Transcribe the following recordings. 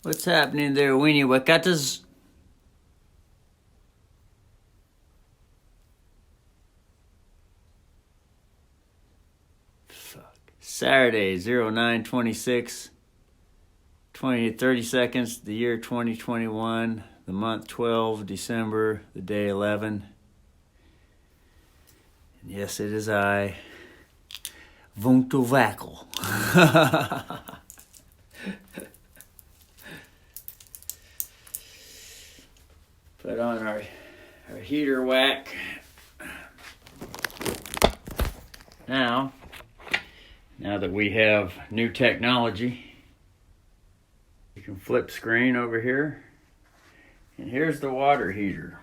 What's happening there, Weenie Wakatas? Saturday, 09/26, 30 seconds, the year 2021, the month 12, December, the day 11. And yes, it is I, Vuntovakel. Put on our heater whack. Now that we have new technology, you can flip screen over here, and here's the water heater.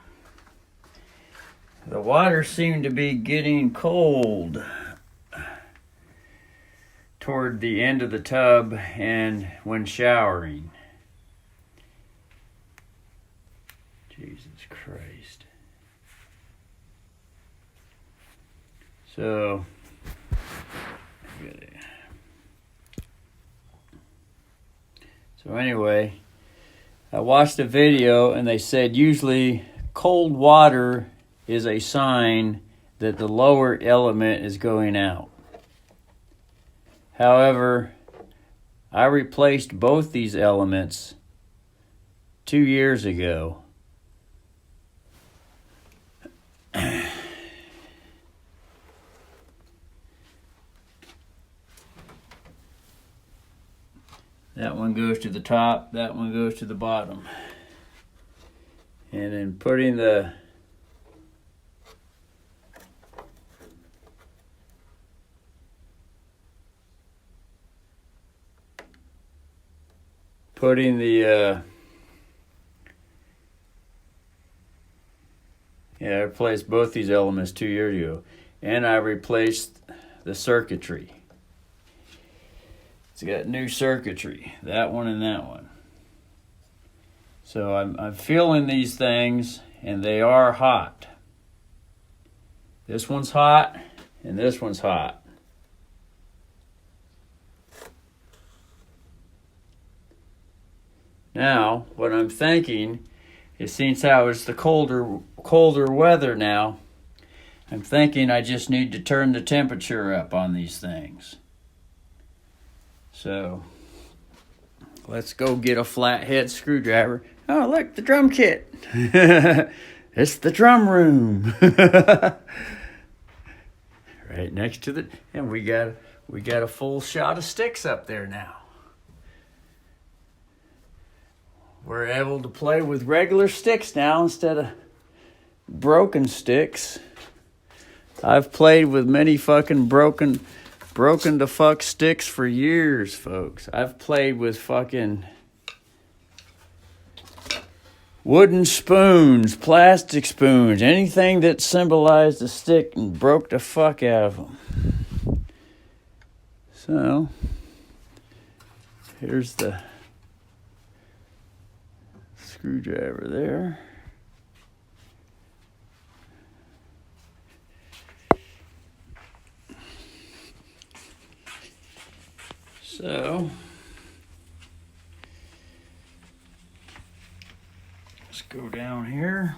The water seemed to be getting cold toward the end of the tub and when showering. Jesus Christ. So anyway, I watched a video and they said usually cold water is a sign that the lower element is going out. However, I replaced both these elements 2 years ago. That one goes to the top, that one goes to the bottom. And then putting the I replaced both these elements 2 years ago. And I replaced the circuitry. It's got new circuitry, that one and that one. So I'm feeling these things, and they are hot. This one's hot, and this one's hot. Now, what I'm thinking is, since how it's the colder weather now, I'm thinking I just need to turn the temperature up on these things. So, let's go get a flathead screwdriver. Oh, look, the drum kit. It's the drum room. Right next to the, and we got a full shot of sticks up there now. We're able to play with regular sticks now instead of broken sticks. I've played with many fucking broken to fuck sticks for years, folks. I've played with fucking wooden spoons, plastic spoons, anything that symbolized a stick, and broke the fuck out of them. So, here's the screwdriver there. So, let's go down here.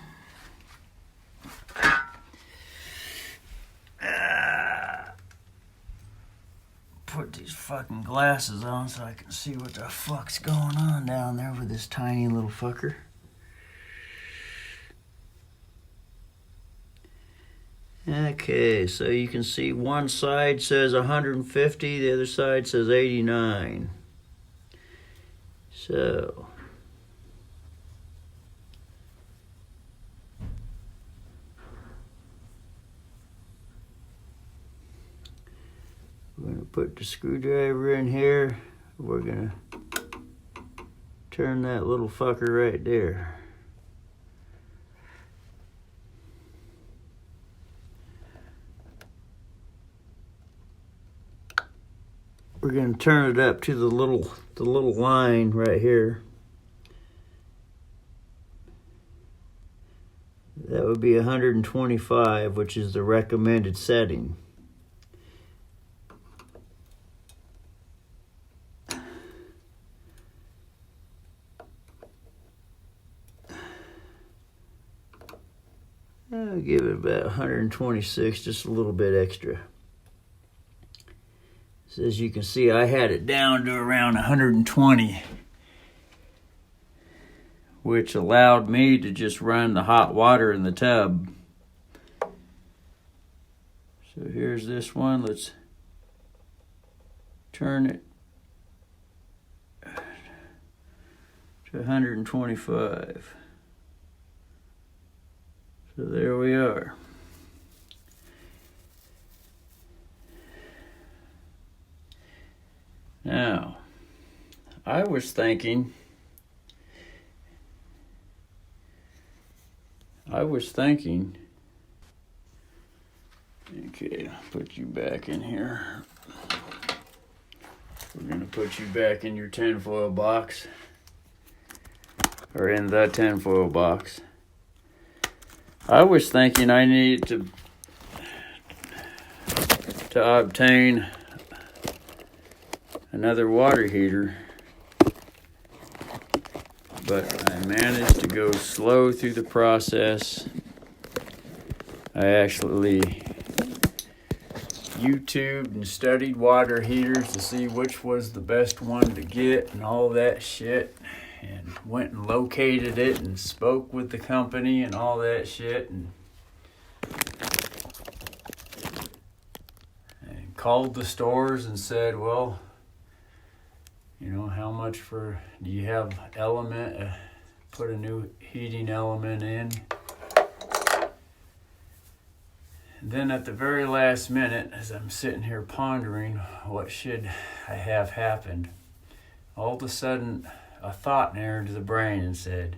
Put these fucking glasses on so I can see what the fuck's going on down there with this tiny little fucker. Okay, so you can see one side says 150, the other side says 89. So, we're going to put the screwdriver in here. We're going to turn that little fucker right there. We're going to turn it up to the little line right here. That would be 125, which is the recommended setting. I'll give it about 126, just a little bit extra. So as you can see, I had it down to around 120, which allowed me to just run the hot water in the tub. So here's this one. Let's turn it to 125. So there we are. Now, I was thinking, okay, I'll put you back in here. We're going to put you back in your tinfoil box, or in the tinfoil box. I was thinking I needed to obtain another water heater, but I managed to go slow through the process. I actually YouTubed and studied water heaters to see which was the best one to get and all that shit, and went and located it and spoke with the company and all that shit, and called the stores and said, well, you know, how much do you have element, put a new heating element in? And then at the very last minute, as I'm sitting here pondering what should I have happened, all of a sudden a thought entered the brain and said,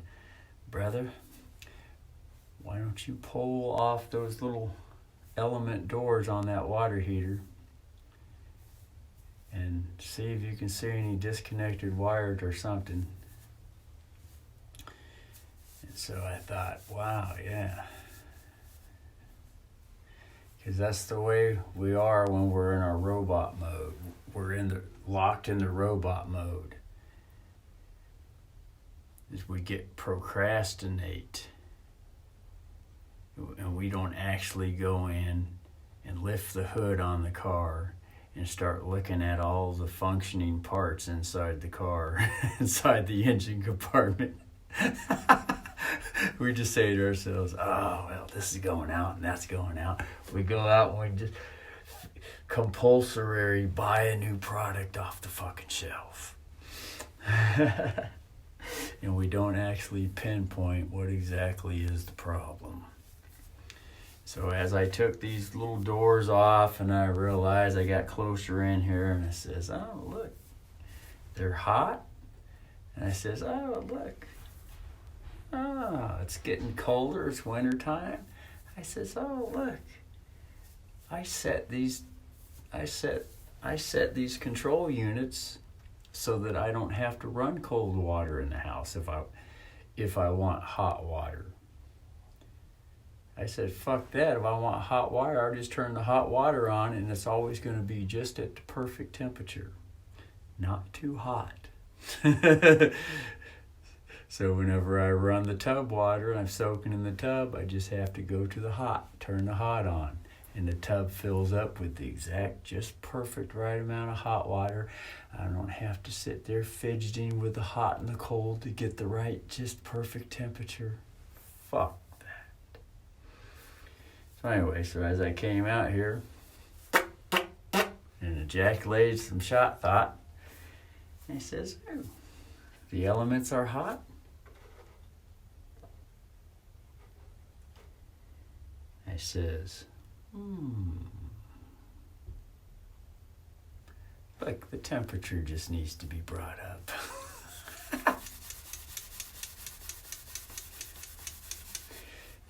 brother, why don't you pull off those little element doors on that water heater and see if you can see any disconnected wires or something. And so I thought, wow, yeah. Because that's the way we are when we're in our robot mode. We're locked in the robot mode. Is we get procrastinate. And we don't actually go in and lift the hood on the car and start looking at all the functioning parts inside the car, inside the engine compartment. We just say to ourselves, oh, well, this is going out and that's going out. We go out and we just compulsory buy a new product off the fucking shelf. And we don't actually pinpoint what exactly is the problem. So as I took these little doors off and I realized I got closer in here, and I says, oh, look, they're hot. And I says, oh, look, it's getting colder, it's winter time. I says, oh, look, I set these control units so that I don't have to run cold water in the house if I want hot water. I said, fuck that. If I want hot water, I'll just turn the hot water on and it's always going to be just at the perfect temperature. Not too hot. So whenever I run the tub water and I'm soaking in the tub, I just have to go to the hot, turn the hot on. And the tub fills up with the exact, just perfect right amount of hot water. I don't have to sit there fidgeting with the hot and the cold to get the right, just perfect temperature. Fuck. So anyway, so as I came out here and ejaculated some shot thought, he says, oh, the elements are hot. I says, look, the temperature just needs to be brought up.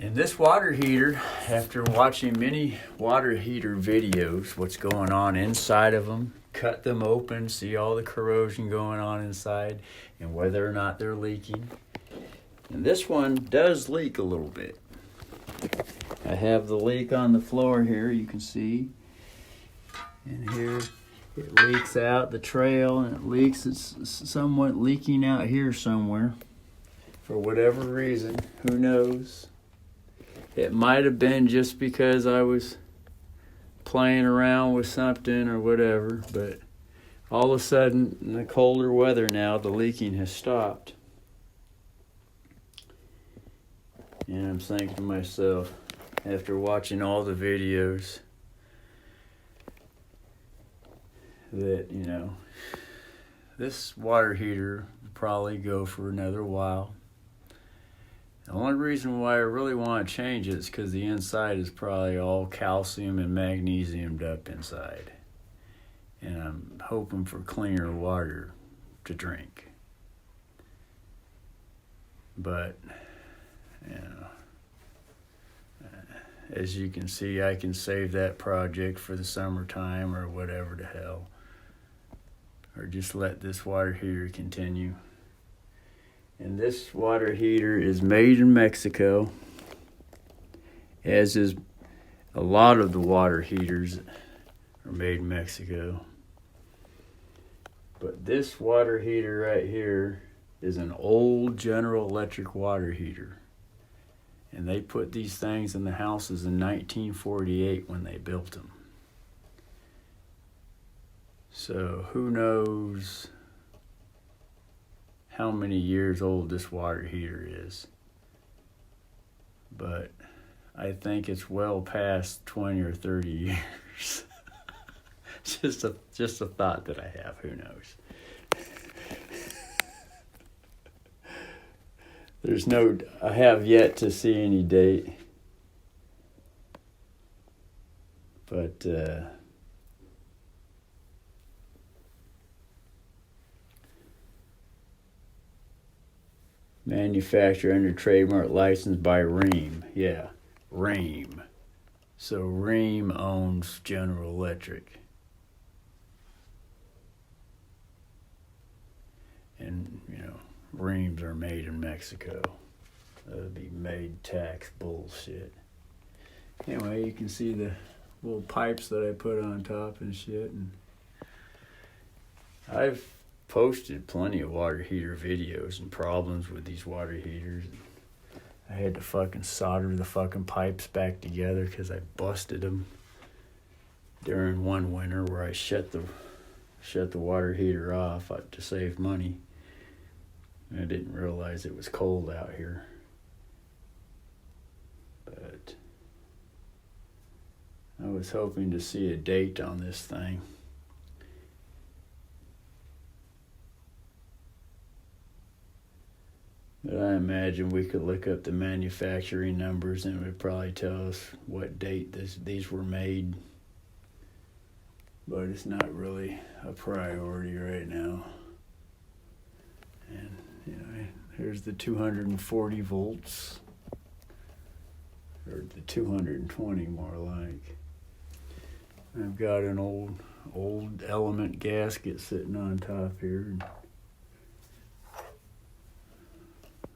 And this water heater, after watching many water heater videos, what's going on inside of them, cut them open, see all the corrosion going on inside, and whether or not they're leaking. And this one does leak a little bit. I have the leak on the floor here, you can see. And here it leaks out the trail, and it leaks. It's somewhat leaking out here somewhere. For whatever reason, who knows? It might have been just because I was playing around with something or whatever, but all of a sudden, in the colder weather now, the leaking has stopped. And I'm thinking to myself, after watching all the videos, that, you know, this water heater will probably go for another while. The only reason why I really want to change it is because the inside is probably all calcium and magnesiumed up inside. And I'm hoping for cleaner water to drink. But, you know, as you can see, I can save that project for the summertime or whatever the hell. Or just let this water heater continue. And this water heater is made in Mexico, as is a lot of the water heaters are made in Mexico. But this water heater right here is an old General Electric water heater. And they put these things in the houses in 1948 when they built them. So who knows how many years old this water heater is. But I think it's well past 20 or 30 years. just a thought that I have, who knows. I have yet to see any date. But manufacturer under trademark license by Rheem. Yeah, Rheem. So Rheem owns General Electric. And, you know, Rheems are made in Mexico. That would be made tax bullshit. Anyway, you can see the little pipes that I put on top and shit. And I've posted plenty of water heater videos and problems with these water heaters. I had to fucking solder the fucking pipes back together because I busted them during one winter where I shut the water heater off to save money. I didn't realize it was cold out here. But I was hoping to see a date on this thing. But I imagine we could look up the manufacturing numbers and it would probably tell us what date these were made. But it's not really a priority right now. And, you know, here's the 240 volts. Or the 220 more like. I've got an old element gasket sitting on top here.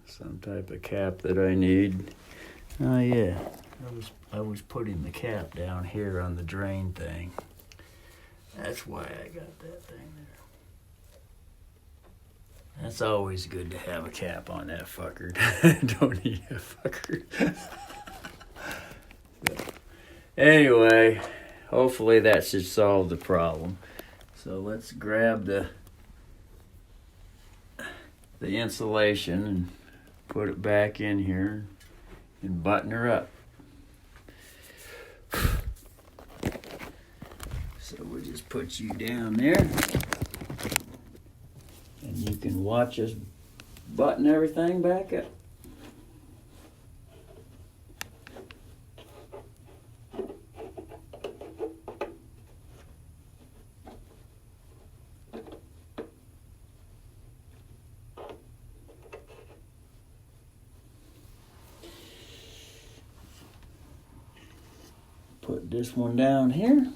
Some type of cap that I need. Oh yeah, I was putting the cap down here on the drain thing. That's why I got that thing there. That's always good to have a cap on that fucker. Don't need a fucker. Anyway, hopefully that should solve the problem. So let's grab the insulation and put it back in here and button her up. So we'll just put you down there and you can watch us button everything back up. Put this one down here.